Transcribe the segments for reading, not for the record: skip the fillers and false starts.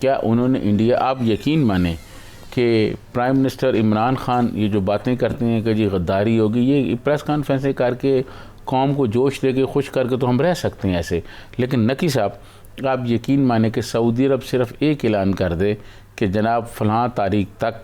کیا انہوں نے انڈیا، آپ یقین مانیں کہ پرائم منسٹر عمران خان یہ جو باتیں کرتے ہیں کہ جی غداری ہوگی، یہ پریس کانفرنسیں کر کے قوم کو جوش دے کے خوش کر کے تو ہم رہ سکتے ہیں ایسے، لیکن نقی صاحب آپ یقین مانیں کہ سعودی عرب صرف ایک اعلان کر دے کہ جناب فلاں تاریخ تک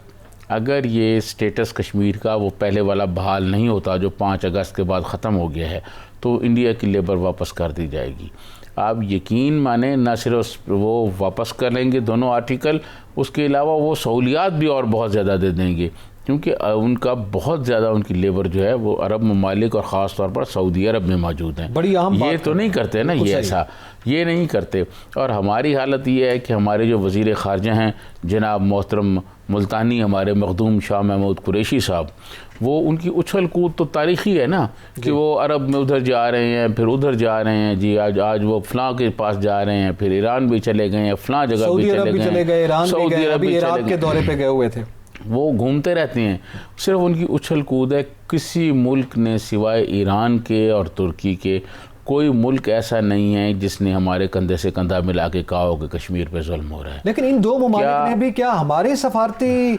اگر یہ سٹیٹس کشمیر کا وہ پہلے والا بحال نہیں ہوتا جو 5 اگست کے بعد ختم ہو گیا ہے، تو انڈیا کی لیبر واپس کر دی جائے گی۔ آپ یقین مانیں نہ صرف وہ واپس کر لیں گے دونوں آرٹیکل، اس کے علاوہ وہ سہولیات بھی اور بہت زیادہ دے دیں گے، کیونکہ ان کا بہت زیادہ ان کی لیبر جو ہے وہ عرب ممالک اور خاص طور پر سعودی عرب میں موجود ہیں۔ بڑی اہم بات یہ تو نہیں کرتے نا، یہ ایسا یہ نہیں کرتے۔ اور ہماری حالت یہ ہے کہ ہمارے جو وزیر خارجہ ہیں جناب محترم ملتانی، ہمارے مخدوم شاہ محمود قریشی صاحب، وہ ان کی اچھل کود تو تاریخی ہے نا، کہ وہ عرب میں ادھر جا رہے ہیں پھر ادھر جا رہے ہیں، جی آج وہ فلاں کے پاس جا رہے ہیں، پھر ایران بھی چلے گئے ہیں، فلاں جگہ بھی چلے گئے، سعودی عرب بھی عراق کے دورے پہ گئے ہوئے تھے۔ وہ گھومتے رہتے ہیں، صرف ان کی اچھل کود ہے۔ کسی ملک نے سوائے ایران کے اور ترکی کے کوئی ملک ایسا نہیں ہے جس نے ہمارے کندھے سے کندھا ملا کے کہا ہو کہ کشمیر پہ ظلم ہو رہا ہے۔ لیکن ان دو ممالک نے بھی کیا ہماری سفارتی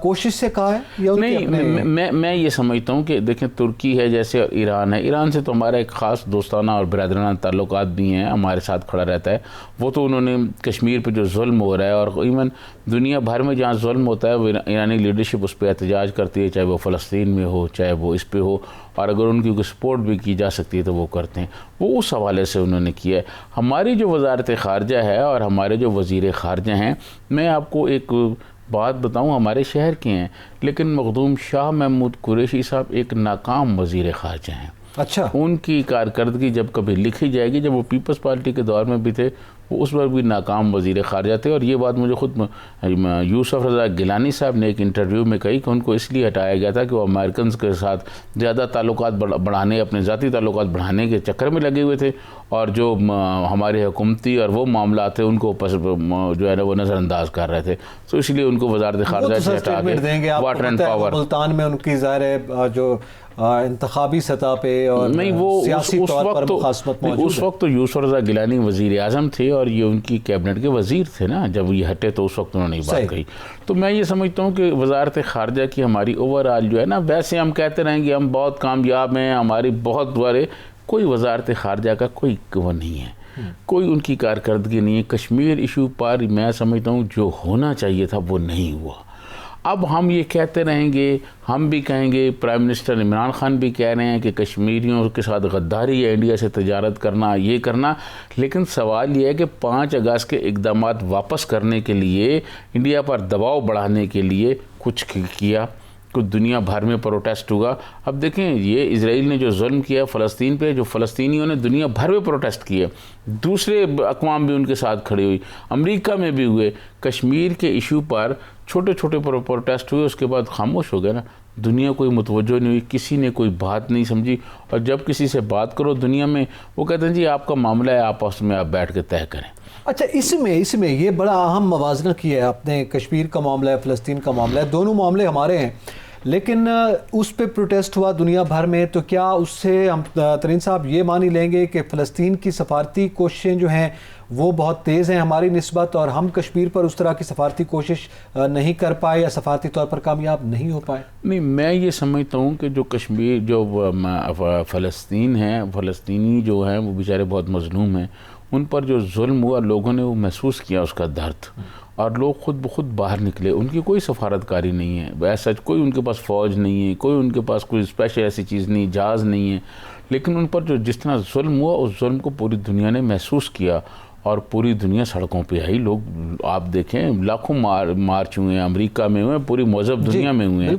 کوشش سے کہا ہے یا ان کی اپنے؟ نہیں، میں یہ سمجھتا ہوں کہ دیکھیں ترکی ہے جیسے اور ایران ہے، ایران سے تو ہمارا ایک خاص دوستانہ اور برادرانہ تعلقات بھی ہیں، ہمارے ساتھ کھڑا رہتا ہے۔ وہ تو انہوں نے کشمیر پہ جو ظلم ہو رہا ہے اور ایون دنیا بھر میں جہاں ظلم ہوتا ہے وہ ایرانی لیڈرشپ اس پہ احتجاج کرتی ہے، چاہے وہ فلسطین میں ہو چاہے وہ اس پہ ہو، اور اگر ان کی کوئی سپورٹ بھی کی جا سکتی ہے تو وہ کرتے ہیں۔ وہ اس حوالے سے انہوں نے کیا ہے۔ ہماری جو وزارت خارجہ ہے اور ہمارے جو وزیر خارجہ ہیں، میں آپ کو ایک بات بتاؤں، ہمارے شہر کے ہیں لیکن مخدوم شاہ محمود قریشی صاحب ایک ناکام وزیر خارجہ ہیں۔ اچھا، ان کی کارکردگی جب کبھی لکھی جائے گی، جب وہ پیپلز پارٹی کے دور میں بھی تھے وہ اس وقت بھی ناکام وزیر خارجہ تھے، اور یہ بات مجھے خود یوسف رضا گیلانی صاحب نے ایک انٹرویو میں کہی کہ ان کو اس لیے ہٹایا گیا تھا کہ وہ امریکنز کے ساتھ زیادہ تعلقات بڑھانے، اپنے ذاتی تعلقات بڑھانے کے چکر میں لگے ہوئے تھے، اور جو ہمارے حکومتی اور وہ معاملات تھے ان کو جو ہے نا وہ نظر انداز کر رہے تھے، تو اس لیے ان کو وزارت خارجہ سے ہٹا کے واٹر اینڈ پاور۔ ملتان میں ان کی ظاہر ہے جو انتخابی سطح پہ اور سیاسی طور پر مخاصمت موجود ہے۔ اس وقت تو یوسف رضا گیلانی وزیر اعظم تھے اور یہ ان کی کیبنٹ کے وزیر تھے نا، جب یہ ہٹے تو اس وقت انہوں نے یہ بات کہی۔ تو میں یہ سمجھتا ہوں کہ وزارت خارجہ کی ہماری اوور آل جو ہے نا، ویسے ہم کہتے رہیں گے ہم بہت کامیاب ہیں، ہماری بہت بڑے، کوئی وزارت خارجہ کا کوئی وہ نہیں ہے، کوئی ان کی کارکردگی نہیں ہے۔ کشمیر ایشو پر میں سمجھتا ہوں جو ہونا چاہیے تھا وہ نہیں ہوا۔ اب ہم یہ کہتے رہیں گے، ہم بھی کہیں گے، پرائم منسٹر عمران خان بھی کہہ رہے ہیں کہ کشمیریوں کے ساتھ غداری ہے، انڈیا سے تجارت کرنا، یہ کرنا، لیکن سوال یہ ہے کہ 5 اگست کے اقدامات واپس کرنے کے لیے، انڈیا پر دباؤ بڑھانے کے لیے کچھ کیا، کچھ دنیا بھر میں پروٹیسٹ ہوگا۔ اب دیکھیں یہ اسرائیل نے جو ظلم کیا فلسطین پہ، جو فلسطینیوں نے دنیا بھر میں پروٹیسٹ کیے، دوسرے اقوام بھی ان کے ساتھ کھڑی ہوئی، امریکہ میں بھی ہوئے، کشمیر کے ایشو پر چھوٹے چھوٹے پروٹیسٹ ہوئے، اس کے بعد خاموش ہو گئے نا، دنیا کوئی متوجہ نہیں ہوئی، کسی نے کوئی بات نہیں سمجھی، اور جب کسی سے بات کرو دنیا میں وہ کہتے ہیں جی آپ کا معاملہ ہے، آپس میں آپ بیٹھ کے طے کریں۔ اچھا، اس میں یہ بڑا اہم موازنہ کیا ہے آپ نے، کشمیر کا معاملہ ہے، فلسطین کا معاملہ ہے، دونوں معاملے ہمارے ہیں، لیکن اس پہ پروٹیسٹ ہوا دنیا بھر میں، تو کیا اس سے ہم ترین صاحب یہ مان ہی لیں گے کہ فلسطین کی سفارتی کوششیں جو ہیں وہ بہت تیز ہیں ہماری نسبت، اور ہم کشمیر پر اس طرح کی سفارتی کوشش نہیں کر پائے یا سفارتی طور پر کامیاب نہیں ہو پائے؟ نہیں، میں یہ سمجھتا ہوں کہ جو کشمیر جو فلسطین ہے، فلسطینی جو ہیں وہ بیچارے بہت مظلوم ہیں، ان پر جو ظلم ہوا لوگوں نے وہ محسوس کیا اس کا درد، اور لوگ خود بخود باہر نکلے۔ ان کی کوئی سفارتکاری نہیں ہے، ایسا کوئی ان کے پاس فوج نہیں ہے، کوئی ان کے پاس کوئی اسپیشل ایسی چیز نہیں، جہاز نہیں ہے، لیکن ان پر جو جس طرح ظلم ہوا اس ظلم کو پوری دنیا نے محسوس کیا، اور پوری دنیا سڑکوں پہ آئی۔ لوگ آپ دیکھیں لاکھوں مارچ ہوئے ہیں، امریکہ میں ہوئے ہیں، پوری مہذب دنیا میں ہوئے ہیں۔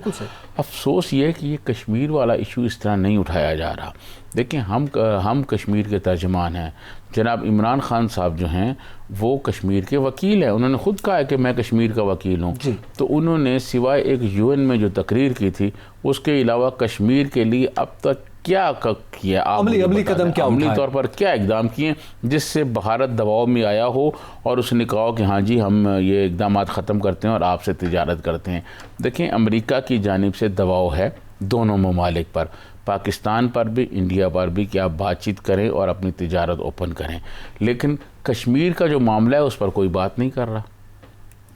افسوس یہ ہے کہ یہ کشمیر والا ایشو اس طرح نہیں اٹھایا جا رہا۔ دیکھیں ہم کشمیر کے ترجمان ہیں، جناب عمران خان صاحب جو ہیں وہ کشمیر کے وکیل ہیں، انہوں نے خود کہا ہے کہ میں کشمیر کا وکیل ہوں، تو انہوں نے سوائے ایک UN میں جو تقریر کی تھی اس کے علاوہ کشمیر کے لیے اب تک کیا کیا، عملی قدم کیا، عملی طور پر کیا اقدام کیے جس سے بھارت دباؤ میں آیا ہو اور اس نے کہا کہ ہاں جی ہم یہ اقدامات ختم کرتے ہیں اور آپ سے تجارت کرتے ہیں۔ دیکھیں امریکہ کی جانب سے دباؤ ہے دونوں ممالک پر، پاکستان پر بھی انڈیا پر بھی، کہ آپ بات چیت کریں اور اپنی تجارت اوپن کریں، لیکن کشمیر کا جو معاملہ ہے اس پر کوئی بات نہیں کر رہا۔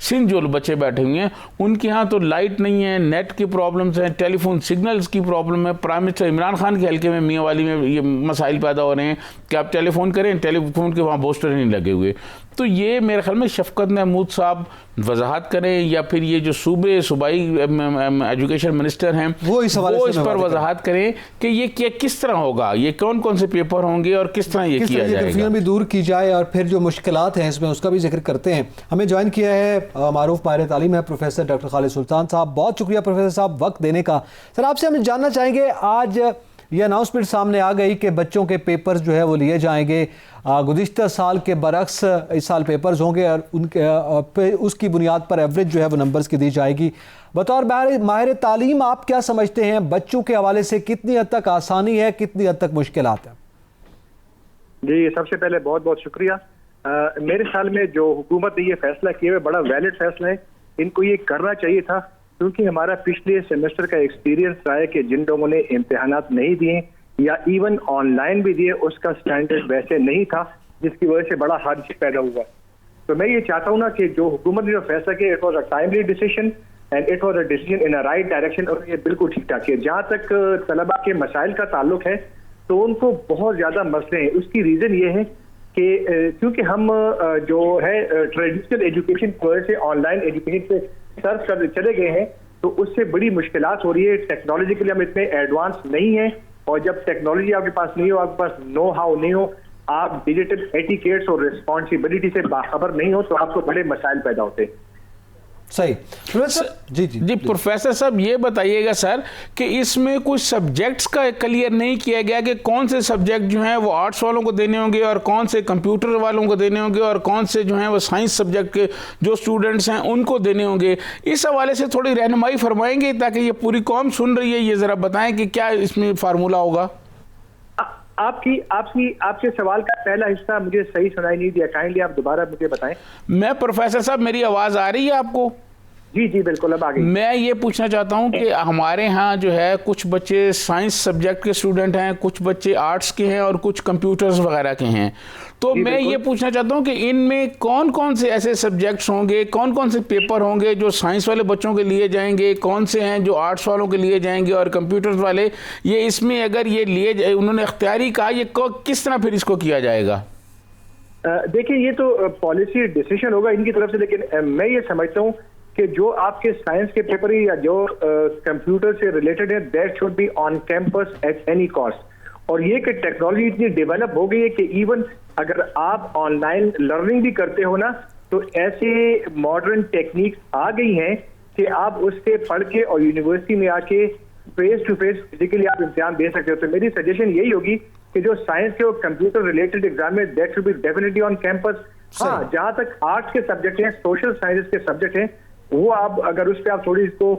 سندھ جو بچے بیٹھے ہوئے ہیں ان کے ہاں تو لائٹ نہیں ہے, نیٹ کی پرابلمس ہیں, ٹیلی فون سگنلز کی پرابلم ہے. پرائم منسٹر عمران خان کے حلقے میں میاں والی میں یہ مسائل پیدا ہو رہے ہیں کہ آپ ٹیلی فون کریں, ٹیلی فون کے وہاں بوسٹر نہیں لگے ہوئے. تو یہ میرے خیال میں شفقت محمود صاحب وضاحت کریں, یا پھر یہ جو صوبائی ایجوکیشن منسٹر ہیں وہ اس پر وضاحت کریں کہ یہ کس طرح ہوگا, یہ کون کون سے پیپر ہوں گے اور کس طرح یہ کیا جائے گا, بھی دور کی جائے, اور پھر جو مشکلات ہیں اس میں اس کا بھی ذکر کرتے ہیں. ہمیں جوائن کیا ہے معروف ماہر تعلیم ہے پروفیسر ڈاکٹر خالد سلطان صاحب. بہت شکریہ پروفیسر صاحب وقت دینے کا. سر آپ سے ہم جاننا چاہیں گے, آج یہ اناؤنسمنٹ سامنے آ گئی کہ بچوں کے پیپرز جو ہے وہ لیے جائیں گے گزشتہ سال کے برعکس اس سال پیپرز ہوں گے, اور ان کے اس کی بنیاد پر ایوریج جو ہے وہ نمبرز کی دی جائے گی. بطور ماہر تعلیم آپ کیا سمجھتے ہیں, بچوں کے حوالے سے کتنی حد تک آسانی ہے, کتنی حد تک مشکلات ہیں؟ جی سب سے پہلے بہت بہت شکریہ. میرے خیال میں جو حکومت نے یہ فیصلہ کیا ہے بڑا ویلڈ فیصلہ ہے. ان کو یہ کرنا چاہیے تھا, کیونکہ ہمارا پچھلے سیمسٹر کا ایکسپیرینس رہا ہے کہ جن لوگوں نے امتحانات نہیں دیے یا ایون آن لائن بھی دیے اس کا سٹینڈرڈ ویسے نہیں تھا, جس کی وجہ سے بڑا حادثہ پیدا ہوا. تو میں یہ چاہتا ہوں نا کہ جو حکومت نے جو فیصلہ کیا it was a timely decision and it was a decision in a right direction, اور یہ بالکل ٹھیک ٹھاک ہے. جہاں تک طلباء کے مسائل کا تعلق ہے تو ان کو بہت زیادہ مسئلے ہیں. اس کی ریزن یہ ہے کہ کیونکہ ہم جو ہے ٹریڈیشنل ایجوکیشن کی وجہ سے آن لائن ایجوکیشن سے سرچ کر چلے گئے ہیں, تو اس سے بڑی مشکلات ہو رہی ہے. ٹیکنالوجیکلی ہم اتنے ایڈوانس نہیں ہیں, اور جب ٹیکنالوجی آپ کے پاس نہیں ہو, آپ کے پاس نو ہاؤ نہیں ہو, آپ ڈیجیٹل ایٹیکیٹس اور ریسپانسبلٹی سے باخبر نہیں ہو, تو آپ کو بڑے مسائل پیدا ہوتے ہیں. صحیح. جی پروفیسر صاحب یہ بتائیے گا سر کہ اس میں کچھ سبجیکٹس کا کلیئر نہیں کیا گیا کہ کون سے سبجیکٹ جو ہیں وہ آرٹس والوں کو دینے ہوں گے اور کون سے کمپیوٹر والوں کو دینے ہوں گے اور کون سے جو ہیں وہ سائنس سبجیکٹ کے جو اسٹوڈنٹس ہیں ان کو دینے ہوں گے. اس حوالے سے تھوڑی رہنمائی فرمائیں گے تاکہ یہ پوری قوم سن رہی ہے, یہ ذرا بتائیں کہ کیا اس میں فارمولہ ہوگا. آپ کے سوال کا پہلا حصہ مجھے صحیح سنائی نہیں دیا, کائنڈلی آپ دوبارہ مجھے بتائیں. میں پروفیسر صاحب میری آواز آ رہی ہے آپ کو؟ جی بالکل اب آ گئی. میں یہ پوچھنا چاہتا ہوں کہ ہمارے ہاں جو ہے کچھ بچے سائنس سبجیکٹ کے اسٹوڈنٹ ہیں, کچھ بچے آرٹس کے ہیں اور کچھ کمپیوٹرز وغیرہ کے ہیں. تو میں یہ پوچھنا چاہتا ہوں کہ ان میں کون کون سے ایسے سبجیکٹس ہوں گے, کون کون سے پیپر ہوں گے جو سائنس والے بچوں کے لیے جائیں گے, کون سے ہیں جو آرٹس والوں کے لیے جائیں گے, اور کمپیوٹرز والے یہ اس میں اگر یہ لیے جائے انہوں نے اختیاری کہا, یہ کس طرح پھر اس کو کیا جائے گا؟ دیکھیں یہ تو پالیسی ڈیسیژن ہوگا ان کی طرف سے, لیکن میں یہ سمجھتا ہوں کہ جو آپ کے سائنس کے پیپر یا جو کمپیوٹر سے ریلیٹڈ ہے that should be on campus at any cost. اور یہ کہ ٹیکنالوجی اتنی ڈیولپ ہو گئی ہے کہ ایون اگر آپ آن لائن لرننگ بھی کرتے ہو نا, تو ایسے ماڈرن ٹیکنیکس آ گئی ہیں کہ آپ اس سے پڑھ کے اور یونیورسٹی میں آ کے فیس ٹو فیس فزیکلی آپ امتحان دے سکتے ہو. تو میری سجیشن یہی ہوگی کہ جو سائنس کے اور کمپیوٹر ریلیٹڈ ایگزام ہے that should be definitely on campus. ہاں جہاں تک آرٹس کے سبجیکٹ ہیں, سوشل سائنس کے سبجیکٹ ہیں, وہ آپ اگر اس پہ آپ تھوڑی اس کو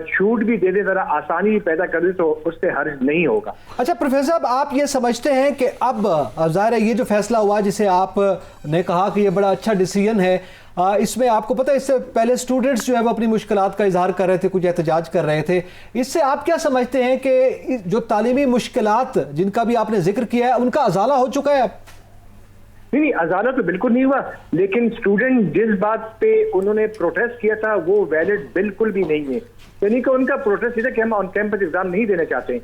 چھوٹ بھی دے دیں, ذرا آسانی بھی پیدا کر دیں, تو اس سے حرج نہیں ہوگا. اچھا پروفیسر صاحب آپ یہ سمجھتے ہیں کہ اب ظاہر ہے یہ جو فیصلہ ہوا جسے آپ نے کہا کہ یہ بڑا اچھا ڈیسیژن ہے, اس میں آپ کو پتہ ہے اس سے پہلے اسٹوڈنٹس جو ہے وہ اپنی مشکلات کا اظہار کر رہے تھے, کچھ احتجاج کر رہے تھے, اس سے آپ کیا سمجھتے ہیں کہ جو تعلیمی مشکلات جن کا بھی آپ نے ذکر کیا ہے ان کا ازالہ ہو چکا ہے اب؟ نہیں, ازالہ تو بالکل نہیں ہوا, لیکن اسٹوڈنٹ جس بات پہ انہوں نے پروٹیسٹ کیا تھا وہ ویلڈ بالکل بھی نہیں ہے. یعنی کہ ان کا پروٹیسٹ یہ تھا کہ ہم آن کیمپس ایگزام نہیں دینا چاہتے.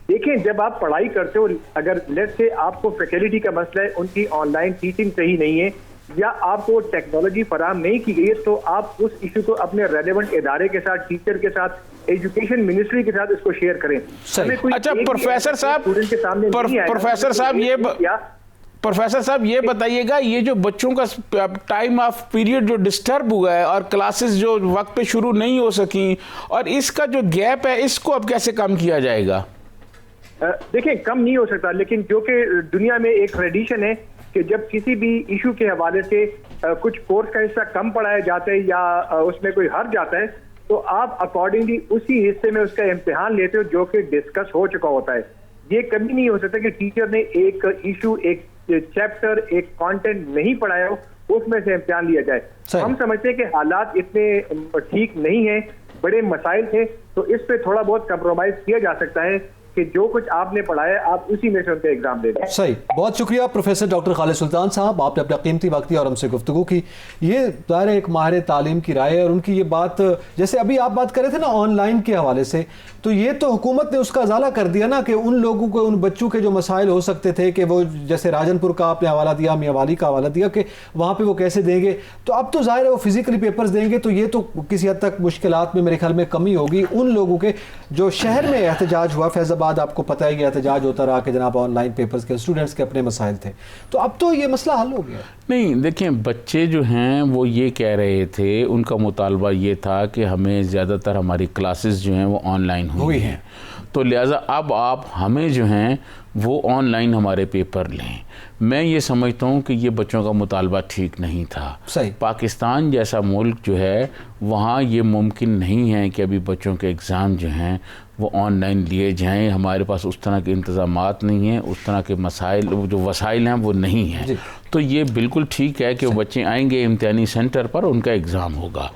دیکھیں جب آپ پڑھائی کرتے ہو, اگر لیٹ سے آپ کو فیکلٹی کا مسئلہ ہے, ان کی آن لائن ٹیچنگ صحیح نہیں ہے, یا آپ کو ٹیکنالوجی فراہم نہیں کی گئی ہے, تو آپ اس ایشو کو اپنے ریلیونٹ ادارے کے ساتھ, ٹیچر کے ساتھ, ایجوکیشن منسٹری کے ساتھ اس کو شیئر کریں. اچھا پروفیسر صاحب یہ بتائیے گا, یہ جو بچوں کا ٹائم آف پیریڈ جو ڈسٹرب ہوا ہے اور کلاسز جو وقت پہ شروع نہیں ہو سکیں, اور اس کا جو گیپ ہے اس کو اب کیسے کم کیا جائے گا؟ دیکھیں کم نہیں ہو سکتا, لیکن جو کہ دنیا میں ایک ٹریڈیشن ہے کہ جب کسی بھی ایشو کے حوالے سے کچھ کورس کا حصہ کم پڑھایا جاتا ہے یا اس میں کوئی ہر جاتا ہے, تو آپ اکارڈنگلی اسی حصے میں اس کا امتحان لیتے ہو جو کہ ڈسکس ہو چکا ہوتا ہے. یہ کبھی نہیں ہو سکتا کہ ٹیچر نے ایک ایشو, ایک چیپٹر, ایک کانٹینٹ نہیں پڑھایا ہو, اس میں سے امتحان لیا جائے. ہم سمجھتے ہیں کہ حالات اتنے ٹھیک نہیں ہیں, بڑے مسائل تھے, تو اس پہ تھوڑا بہت کمپرومائز کیا جا سکتا ہے. کہ جو کچھ آپ نے پڑھایا آپ اسی میں سے ان کا ایگزام دے دیں. صحیح, بہت شکریہ پروفیسر ڈاکٹر خالد سلطان صاحب, آپ نے اپنا قیمتی وقت دیا اور ہم سے گفتگو کی. یہ ظاہر ایک ماہر تعلیم کی رائے ہے, اور ان کی یہ بات, جیسے ابھی آپ بات کر رہے تھے نا آن لائن کے حوالے سے, تو یہ تو حکومت نے اس کا ازالہ کر دیا نا, کہ ان لوگوں کو, ان بچوں کے جو مسائل ہو سکتے تھے کہ وہ جیسے راجن پور کا آپ نے حوالہ دیا, میاں والی کا حوالہ دیا کہ وہاں پہ وہ کیسے دیں گے, تو اب تو ظاہر ہے وہ فزیکلی پیپرز دیں گے, تو یہ تو کسی حد تک مشکلات میں میرے خیال میں کمی ہوگی ان لوگوں کے. جو شہر میں احتجاج ہوا فیض آباد, آپ کو پتہ ہے یہ احتجاج ہوتا رہا کہ جناب آن لائن پیپرز کے اسٹوڈنٹس کے اپنے مسائل تھے, تو اب تو یہ مسئلہ حل ہو گیا. نہیں دیکھیں, بچے جو ہیں وہ یہ کہہ رہے تھے, ان کا مطالبہ یہ تھا کہ ہمیں زیادہ تر ہماری کلاسز جو ہیں وہ آن لائن ہوئی ہیں, تو لہٰذا اب آپ ہمیں جو ہیں وہ آن لائن ہمارے پیپر لیں. میں یہ سمجھتا ہوں کہ یہ بچوں کا مطالبہ ٹھیک نہیں تھا. صحیح. پاکستان جیسا ملک جو ہے وہاں یہ ممکن نہیں ہے کہ ابھی بچوں کے اگزام جو ہیں وہ آن لائن لیے جائیں. ہمارے پاس اس طرح کے انتظامات نہیں ہیں, اس طرح کے مسائل جو وسائل ہیں وہ نہیں ہیں. جی. تو یہ بالکل ٹھیک ہے کہ وہ بچے آئیں گے امتحانی سینٹر پر, ان کا اگزام ہوگا,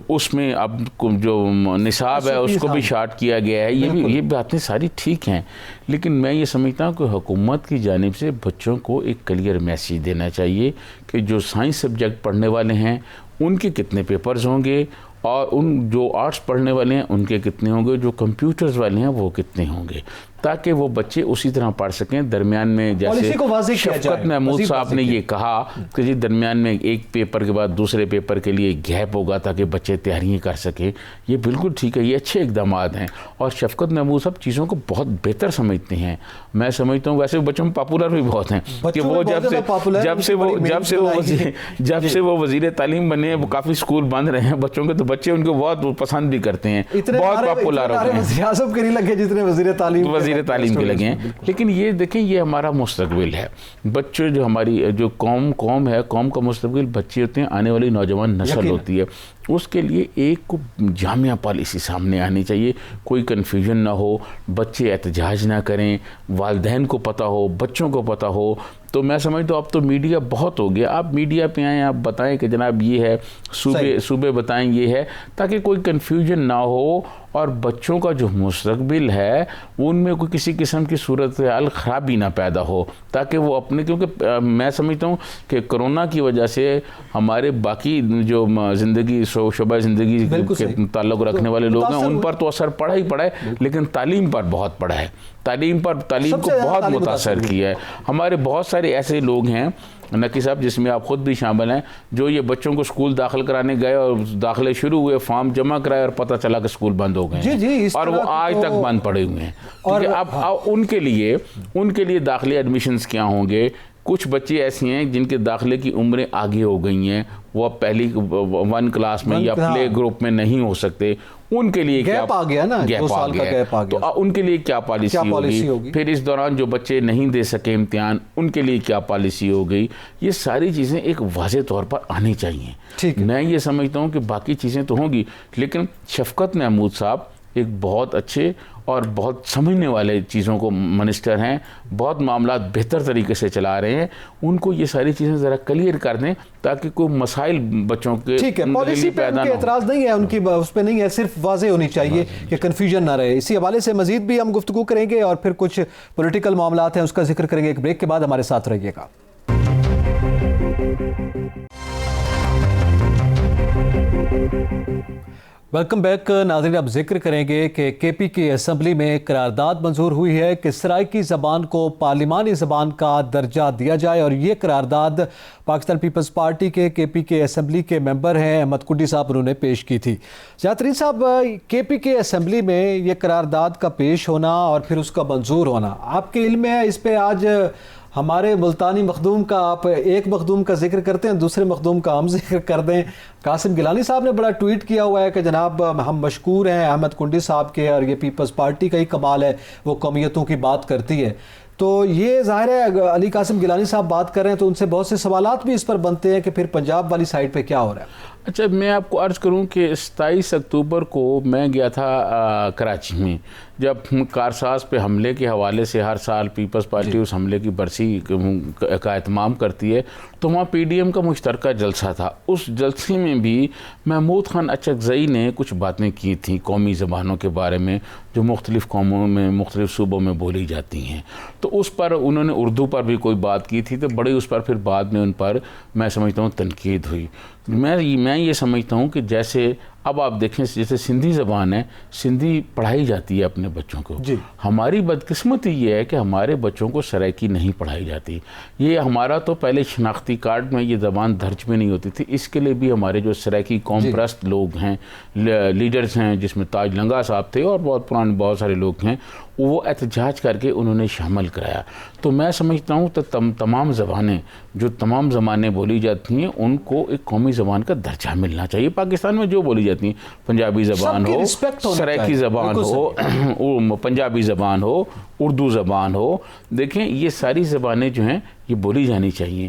اس میں اب جو نصاب ہے اس کو بھی شارٹ کیا گیا ہے, یہ باتیں ساری ٹھیک ہیں. لیکن میں یہ سمجھتا ہوں کہ حکومت کی جانب سے بچوں کو ایک کلیئر میسیج دینا چاہیے کہ جو سائنس سبجیکٹ پڑھنے والے ہیں ان کے کتنے پیپرز ہوں گے, اور ان جو آرٹس پڑھنے والے ہیں ان کے کتنے ہوں گے, جو کمپیوٹرز والے ہیں وہ کتنے ہوں گے, تاکہ وہ بچے اسی طرح پڑھ سکیں. درمیان میں جیسے شفقت محمود صاحب نے یہ کہا کہ جی درمیان میں ایک پیپر کے بعد دوسرے پیپر کے لیے گیپ ہوگا تاکہ بچے تیاریاں کر سکیں, یہ بالکل ٹھیک ہے, یہ اچھے اقدامات ہیں. اور شفقت محمود صاحب چیزوں کو بہت بہتر سمجھتے ہیں. میں سمجھتا ہوں ویسے بچوں میں پاپولر بھی بہت ہیں کہ وہ جب سے وہ وزیر تعلیم بنے وہ کافی اسکول بند رہے ہیں بچوں کے, تو بچے ان کو بہت پسند بھی کرتے ہیں, بہت پاپولر ہو گئے ہیں. وزیر اعظم کے نہیں لگے جتنے وزیر تعلیم کے لگے ہیں. لیکن یہ دیکھیں یہ ہمارا مستقبل ہے. بچے جو ہماری جو قوم ہے, قوم کا مستقبل بچے ہوتے ہیں, آنے والی نوجوان نسل ہوتی ہے. اس کے لیے ایک جامعہ پالیسی سامنے آنی چاہیے, کوئی کنفیوژن نہ ہو, بچے احتجاج نہ کریں, والدین کو پتہ ہو, بچوں کو پتہ ہو. تو میں سمجھتا ہوں اب تو میڈیا بہت ہو گیا, آپ میڈیا پہ آئیں, آپ بتائیں کہ جناب یہ ہے, صوبے بتائیں یہ ہے, تاکہ کوئی کنفیوژن نہ ہو اور بچوں کا جو مستقبل ہے ان میں کوئی کسی قسم کی صورتحال خرابی نہ پیدا ہو, تاکہ وہ اپنے, کیونکہ میں سمجھتا ہوں کہ کرونا کی وجہ سے ہمارے باقی جو زندگی شعبہ زندگی کے تعلق رکھنے والے لوگ ہیں ان پر تو اثر پڑا ہی پڑا ہے, لیکن تعلیم پر بہت پڑا ہے. تعلیم کو بہت متاثر کیا ہے. ہمارے بہت سارے ایسے لوگ ہیں نقی صاحب, جس میں آپ خود بھی شامل ہیں, جو یہ بچوں کو اسکول داخل کرانے گئے اور داخلے شروع ہوئے, فارم جمع کرائے اور پتہ چلا کہ اسکول بند ہو گئے اور وہ آج تک بند پڑے ہوئے ہیں. کیونکہ اب ان کے لیے داخلے ایڈمیشنز کیا ہوں گے. کچھ بچے ایسے ہیں جن کے داخلے کی عمریں آگے ہو گئی ہیں, وہ اب پہلی 1 کلاس میں یا پلے گروپ میں نہیں ہو سکتے, ان کے لیے گیپ آ گیا نا, 2 سال کا گیپ آ گیا, تو ان کے لیے کیا پالیسی ہوگی. پھر اس دوران جو بچے نہیں دے سکے امتحان, ان کے لیے کیا پالیسی ہو گئی. یہ ساری چیزیں ایک واضح طور پر آنی چاہیے. میں یہ سمجھتا ہوں کہ باقی چیزیں تو ہوں گی, لیکن شفقت محمود صاحب ایک بہت اچھے اور بہت سمجھنے والے چیزوں کو منسٹر ہیں, بہت معاملات بہتر طریقے سے چلا رہے ہیں. ان کو یہ ساری چیزیں ذرا کلیئر کر دیں تاکہ کوئی مسائل بچوں کے ٹھیک ہے, پالیسی پہ ان کے اعتراض نہیں ہے, ان کی اس پہ نہیں ہے, صرف واضح ہونی چاہیے کہ کنفیوژن نہ رہے. اسی حوالے سے مزید بھی ہم گفتگو کریں گے, اور پھر کچھ پولیٹیکل معاملات ہیں اس کا ذکر کریں گے. ایک بریک کے بعد ہمارے ساتھ رہیے گا. ویلکم بیک ناظرین. اب ذکر کریں گے کہ کے پی کی اسمبلی میں قرارداد منظور ہوئی ہے کہ سرائیکی زبان کو پارلیمانی زبان کا درجہ دیا جائے, اور یہ قرارداد پاکستان پیپلز پارٹی کے پی کے اسمبلی کے ممبر ہیں احمد کنڈی صاحب, انہوں نے پیش کی تھی. جاترین صاحب, کے پی کے اسمبلی میں یہ قرارداد کا پیش ہونا اور پھر اس کا منظور ہونا, آپ کے علم ہے اس پہ آج ہمارے ملتانی مخدوم کا, آپ ایک مخدوم کا ذکر کرتے ہیں, دوسرے مخدوم کا ہم ذکر کر دیں. قاسم گیلانی صاحب نے بڑا ٹویٹ کیا ہوا ہے کہ جناب ہم مشکور ہیں احمد کنڈی صاحب کے, اور یہ پیپلز پارٹی کا ہی کمال ہے, وہ قومیتوں کی بات کرتی ہے. تو یہ ظاہر ہے علی قاسم گیلانی صاحب بات کر رہے ہیں تو ان سے بہت سے سوالات بھی اس پر بنتے ہیں کہ پھر پنجاب والی سائڈ پہ کیا ہو رہا ہے. اچھا میں آپ کو عرض کروں کہ 27 اکتوبر کو میں گیا تھا کراچی میں، جب کارساز پہ حملے کے حوالے سے ہر سال پیپلز پارٹی اس حملے کی برسی کا اہتمام کرتی ہے، تو وہاں پی ڈی ایم کا مشترکہ جلسہ تھا. اس جلسے میں بھی محمود خان اچکزئی نے کچھ باتیں کی تھیں قومی زبانوں کے بارے میں جو مختلف قوموں میں مختلف صوبوں میں بولی جاتی ہیں. تو اس پر انہوں نے اردو پر بھی کوئی بات کی تھی، تو بڑی اس پر پھر بعد میں ان پر میں سمجھتا ہوں تنقید ہوئی. میں یہ سمجھتا ہوں کہ جیسے اب آپ دیکھیں جیسے سندھی زبان ہے، سندھی پڑھائی جاتی ہے اپنے بچوں کو. ہماری بدقسمتی یہ ہے کہ ہمارے بچوں کو سرائکی نہیں پڑھائی جاتی. یہ ہمارا تو پہلے شناختی کارڈ میں یہ زبان درج میں نہیں ہوتی تھی. اس کے لیے بھی ہمارے جو سرائکی قوم پرست لوگ ہیں، لیڈرز ہیں، جس میں تاج لنگا صاحب تھے اور بہت پرانے بہت سارے لوگ ہیں، وہ احتجاج کر کے انہوں نے شامل کرایا. تو میں سمجھتا ہوں تو تمام زبانیں جو تمام زبانیں بولی جاتی ہیں ان کو ایک قومی زبان کا درجہ ملنا چاہیے. پاکستان میں جو بولی جاتی ہیں، پنجابی زبان ہو، سرائکی زبان ہو، پنجابی زبان ہو، اردو زبان ہو، دیکھیں یہ ساری زبانیں جو ہیں یہ بولی جانی چاہیے،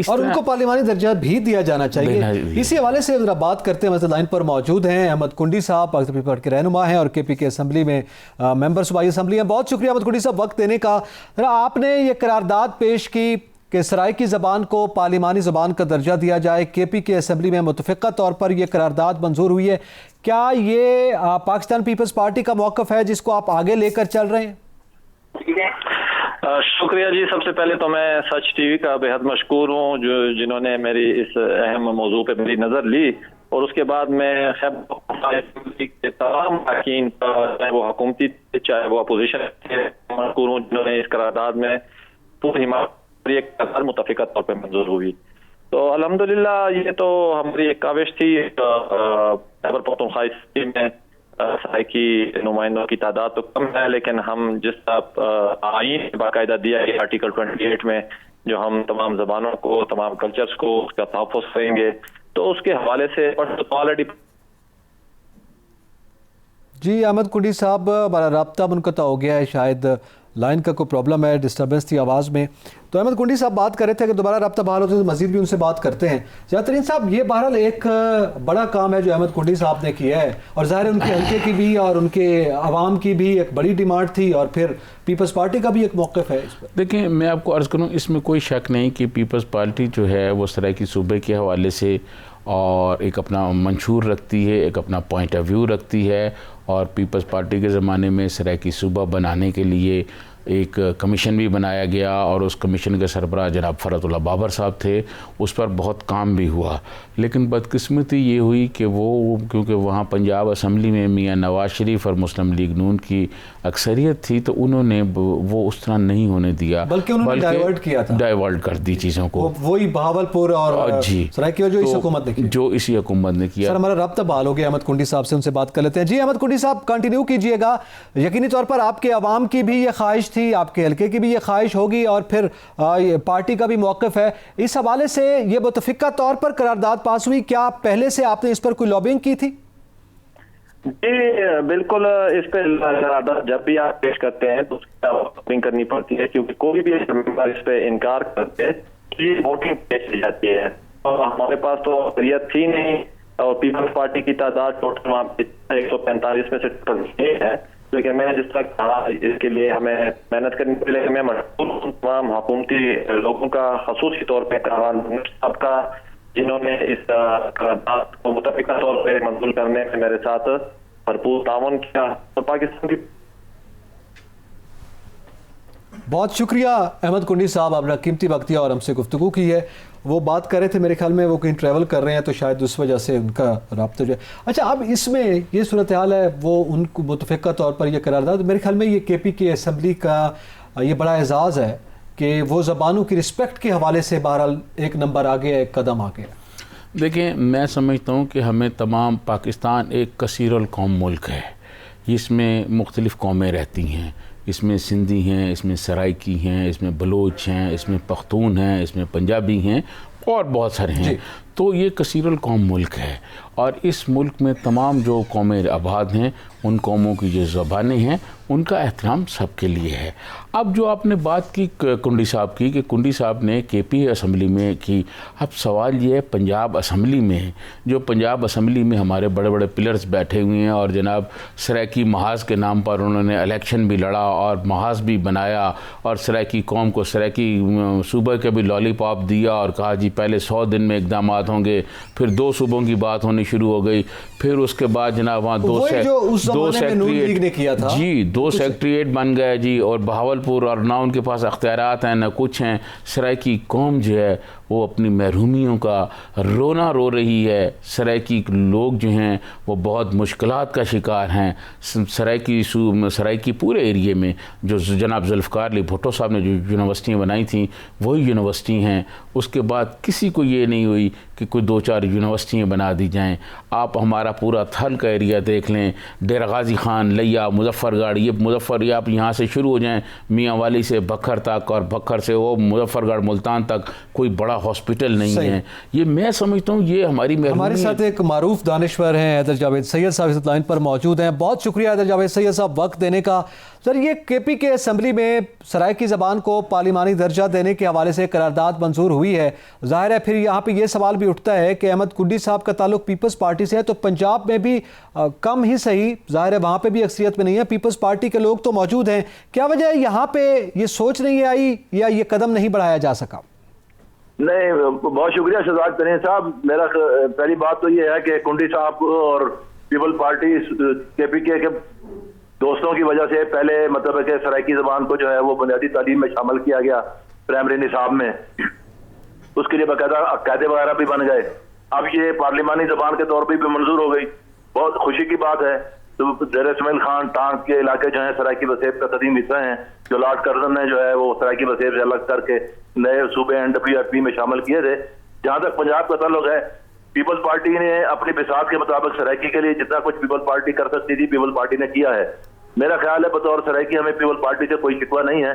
اور ان کو پارلیمانی درجہ بھی دیا جانا چاہیے. اسی حوالے سے ذرا بات کرتے ہیں. لائن پر موجود ہیں احمد کنڈی صاحب، پاکستان پیپلز پارٹی کے رہنما ہیں اور کے پی کے اسمبلی میں ممبر صوبائی اسمبلی ہیں. بہت شکریہ احمد کنڈی صاحب وقت دینے کا. آپ نے یہ قرارداد پیش کی کہ سرائکی زبان کو پارلیمانی زبان کا درجہ دیا جائے. کے پی کے اسمبلی میں متفقہ طور پر یہ قرارداد منظور ہوئی ہے. کیا یہ پاکستان پیپلز پارٹی کا موقف ہے جس کو آپ آگے لے کر چل رہے ہیں؟ شکریہ جی. سب سے پہلے تو میں سچ ٹی وی کا بہت مشکور ہوں جنہوں نے میری اس اہم موضوع پہ میری نظر لی، اور اس کے بعد میں تمام حقین کا، چاہے وہ حکومتی تھے چاہے وہ اپوزیشن تھے، مشکور ہوں جنہوں نے اس قرارداد میں پوری حمایت متفقہ طور پہ منظور ہوئی. تو الحمدللہ یہ تو ہماری ایک کاوش تھی. خیبر پختونخوا میں سرائکی نمائندوں کی تعداد تو کم ہے، لیکن ہم جس طرح آئین باقاعدہ دیا ہے آرٹیکل 28 میں، جو ہم تمام زبانوں کو، تمام کلچرز کو اس کا تحفظ کریں گے، تو اس کے حوالے سے آلریڈی. جی احمد کنڈی صاحب، ہمارا رابطہ منقطع ہو گیا ہے، شاید لائن کا کوئی پرابلم ہے، ڈسٹربنس تھی آواز میں. تو احمد کنڈی صاحب بات کر رہے تھے کہ دوبارہ رابطہ بحال ہوتے تو مزید بھی ان سے بات کرتے ہیں. زیادہ ترین صاحب، یہ بہرحال ایک بڑا کام ہے جو احمد کنڈی صاحب نے کیا ہے، اور ظاہر ہے ان کے حلقے کی بھی اور ان کے عوام کی بھی ایک بڑی ڈیمانڈ تھی، اور پھر پیپلز پارٹی کا بھی ایک موقف ہے اس پر. دیکھیں میں آپ کو عرض کروں، اس میں کوئی شک نہیں کہ پیپلز پارٹی جو ہے وہ سرائکی صوبے کے حوالے سے اور ایک اپنا منشور رکھتی ہے، ایک اپنا پوائنٹ آف ویو رکھتی ہے. اور پیپلز پارٹی کے زمانے میں سرائکی صوبہ بنانے کے لیے ایک کمیشن بھی بنایا گیا، اور اس کمیشن کے سربراہ جناب فرحت اللہ بابر صاحب تھے. اس پر بہت کام بھی ہوا، لیکن بدقسمتی یہ ہوئی کہ وہ کیونکہ وہاں پنجاب اسمبلی میں میاں نواز شریف اور مسلم لیگ نون کی اکثریت تھی، تو انہوں نے وہ اس طرح نہیں ہونے دیا، بلکہ انہوں نے ڈائیورٹ کیا تھا، ڈائیورٹ کر دی چیزوں کو. وہی بہاولپور اور جی سرائکی جو اس حکومت نے کیا، جو اسی حکومت نے کیا. سر ہمارا رابطہ بحال ہو گیا احمد کنڈی صاحب سے، ان سے بات کر لیتے ہیں. جی احمد کنڈی صاحب کنٹینیو کیجئے گا. یقینی طور پر آپ کے عوام کی بھی یہ خواہش تھی، آپ کے حلقے کی بھی یہ خواہش ہوگی، اور پھر پارٹی کا بھی موقف ہے. اس حوالے سے یہ متفقہ طور پر قرارداد پاس ہوئی، کیا پہلے سے آپ نے اس پر کوئی لابنگ کی تھی؟ جی بالکل. اس پہ قرارداد جب بھی آپ پیش کرتے ہیں تو اس کی لابنگ کرنی پڑتی ہے، کیونکہ کوئی بھی اس پہ انکار کرتے تو یہ ووٹنگ پیش کی جاتی ہے. اور ہمارے پاس تو اکثریت تھی نہیں، اور پیپلز پارٹی کی تعداد ٹوٹل وہاں 145 میں سے ٹوٹل ہے. لیکن میں نے جس طرح کہا اس کے لیے ہمیں محنت کرنی پڑی، لیکن میں مشکور ہوں تمام حکومتی لوگوں کا، خصوصی طور پہ صاحب کا، جنہوں نے اس قرارداد کو متفقہ طور پہ منظور کرنے میں میرے ساتھ بھرپور تعاون کیا. اور پاکستان کی بہت شکریہ احمد کنڈی صاحب، آپ نے قیمتی وقت دیا اور ہم سے گفتگو کی ہے. وہ بات کر رہے تھے، میرے خیال میں وہ کہیں ٹریول کر رہے ہیں تو شاید اس وجہ سے ان کا رابطہ جو ہے. اچھا اب اس میں یہ صورتحال ہے، وہ ان کو متفقہ طور پر یہ قرارداد، میرے خیال میں یہ کے پی کے اسمبلی کا یہ بڑا اعزاز ہے کہ وہ زبانوں کی رسپیکٹ کے حوالے سے بہرحال ایک نمبر آگے، ایک قدم آگے. دیکھیں میں سمجھتا ہوں کہ ہمیں تمام پاکستان ایک کثیر القوم ملک ہے، اس میں مختلف قومیں رہتی ہیں. اس میں سندھی ہیں، اس میں سرائکی ہیں، اس میں بلوچ ہیں، اس میں پختون ہیں، اس میں پنجابی ہیں اور بہت سارے ہیں. تو یہ کثیر القوم ملک ہے اور اس ملک میں تمام جو قومیں آباد ہیں ان قوموں کی جو زبانیں ہیں ان کا احترام سب کے لیے ہے۔ اب جو آپ نے بات کی کنڈی صاحب کی کہ کنڈی صاحب نے کے پی اسمبلی میں کی، اب سوال یہ ہے پنجاب اسمبلی میں جو پنجاب اسمبلی میں ہمارے بڑے بڑے پلرز بیٹھے ہوئے ہیں اور جناب سرائکی محاذ کے نام پر انہوں نے الیکشن بھی لڑا اور محاذ بھی بنایا اور سرائکی قوم کو سرائکی صوبہ کے بھی لالی پاپ دیا اور کہا جی پہلے 100 دن میں اقدامات ہوں گے، پھر 2 صوبوں کی بات ہونی شروع ہو گئی، پھر اس کے بعد جناب وہاں 2 سیکٹریٹ بن گئے جی، اور بہاولپور، اور نہ ان کے پاس اختیارات ہیں نہ کچھ ہیں۔ سرائکی قوم جو ہے وہ اپنی محرومیوں کا رونا رو رہی ہے، سرائکی لوگ جو ہیں وہ بہت مشکلات کا شکار ہیں۔ سرائکی پورے ایریے میں جو جناب ذوالفقار علی بھٹو صاحب نے جو یونیورسٹیاں بنائی تھیں وہی یونیورسٹی ہیں، اس کے بعد کسی کو یہ نہیں ہوئی کہ کوئی 2-4 یونیورسٹیاں بنا دی جائیں۔ آپ ہمارا پورا تھل کا ایریا دیکھ لیں، ڈیرہ غازی خان، لیا، مظفر گڑھ، یہ آپ یہاں سے شروع ہو جائیں میاں والی سے بکھر تک، اور بکھر سے وہ مظفر گڑھ ملتان تک کوئی بڑا ہاسپٹل نہیں ہے۔ یہ میں سمجھتا ہوں یہ ہماری محرومی۔ ہمارے ساتھ ایک معروف دانشور ہیں حیدر جاوید سید صاحب اس لائن پر موجود ہیں۔ بہت شکریہ حیدر جاوید سید صاحب وقت دینے کا۔ سر، یہ کے پی کے اسمبلی میں سرائکی زبان کو پارلیمانی درجہ دینے کے حوالے سے قرارداد منظور ہوئی ہے، ظاہر ہے پھر یہاں پہ یہ سوال بھی اٹھتا ہے کہ احمد کنڈی صاحب کا تعلق پیپلز پارٹی سے ہے، تو پنجاب میں بھی کم ہی صحیح، ظاہر ہے وہاں پہ بھی اکثریت میں نہیں ہے، پیپلز پارٹی کے لوگ تو موجود ہیں، کیا وجہ ہے یہاں پہ یہ سوچ نہیں آئی یا یہ قدم نہیں بڑھایا جا سکا؟ نہیں، بہت شکریہ شہزاد ترین صاحب۔ میرا پہلی بات تو یہ ہے کہ کنڈی صاحب اور پیپل پارٹی کے پی کے دوستوں کی وجہ سے پہلے مطلب ہے کہ سرائکی زبان کو جو ہے وہ بنیادی تعلیم میں شامل کیا گیا پرائمری نصاب میں، اس کے لیے باقاعدہ قاعدے وغیرہ بھی بن گئے۔ اب یہ پارلیمانی زبان کے طور پہ بھی منظور ہو گئی، بہت خوشی کی بات ہے۔ تو زیر اسماعیل خان ٹانک کے علاقے جو ہیں سرائکی وسیب کا قدیم حصہ ہیں، جو لارڈ کرزن نے جو ہے وہ سرائکی وسیب سے الگ کر کے نئے صوبے NWFP میں شامل کیے تھے۔ جہاں تک پنجاب کا تعلق ہے، پیپلز پارٹی نے اپنی بساط کے مطابق سرائکی کے لیے جتنا کچھ پیپل پارٹی کر سکتی تھی پیپل پارٹی نے کیا ہے۔ میرا خیال ہے بطور سرائکی ہمیں پیپل پارٹی سے کوئی شکوہ نہیں ہے۔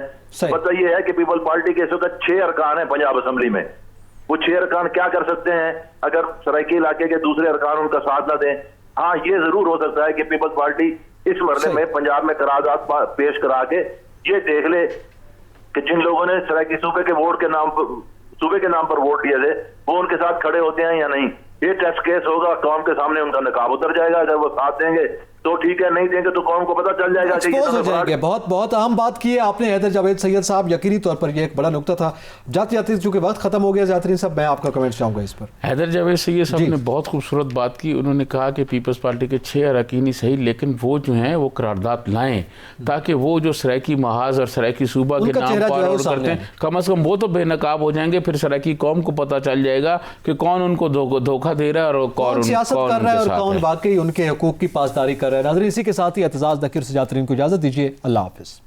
پتہ یہ ہے کہ پیپل پارٹی کے اس وقت 6 ارکان ہیں پنجاب اسمبلی میں۔ وہ 6 ارکان کیا کر سکتے ہیں اگر سرائکی علاقے کے دوسرے ارکان ان کا ساتھ نہ دیں؟ ہاں، یہ ضرور ہو سکتا ہے کہ پیپلز پارٹی اس مرحلے میں پنجاب میں قرارداد پیش کرا کے یہ دیکھ لے کہ جن لوگوں نے سرائکی صوبے کے نام پر ووٹ دیے تھے وہ ان کے ساتھ کھڑے ہوتے ہیں یا نہیں۔ یہ ٹیسٹ کیس ہوگا، قوم کے سامنے ان کا نقاب اتر جائے گا۔ اگر وہ ساتھ دیں گے تو ٹھیک ہے، نہیں دیں گے تو قوم کو پتہ چل جائے گا کہ ایکسپوز ہو جائیں گے۔ بہت بہت اہم بات کی ہے آپ نے حیدر جاوید سید صاحب، یقینی طور پر یہ ایک بڑا نقطہ تھا۔ جاتے جاتے چونکہ وقت ختم ہو گیا زیادترین صاحب، میں آپ کا کمنٹ چاہوں گا اس پر۔ حیدر جاوید سید صاحب نے بہت خوبصورت بات کی، انہوں نے کہا کہ پیپلز پارٹی کے 6 اراکین صحیح، لیکن وہ جو ہیں وہ قرارداد لائیں تاکہ وہ جو سرائکی محاذ اور سرائکی صوبہ کے نام پر کرتے ہیں کم از کم وہ تو بے نقاب ہو جائیں گے، پھر سرائکی قوم کو پتہ چل جائے گا کہ کون ان کو دھوکہ دے رہا ہے اور کون سیاست کر رہا ہے اور کون واقعی ان کے حقوق کی پاسداری کر رہا ہے۔ ناظرین، اسی کے ساتھ ہی اعتزاز ذکیر سے جاترین کو اجازت دیجیے، اللہ حافظ۔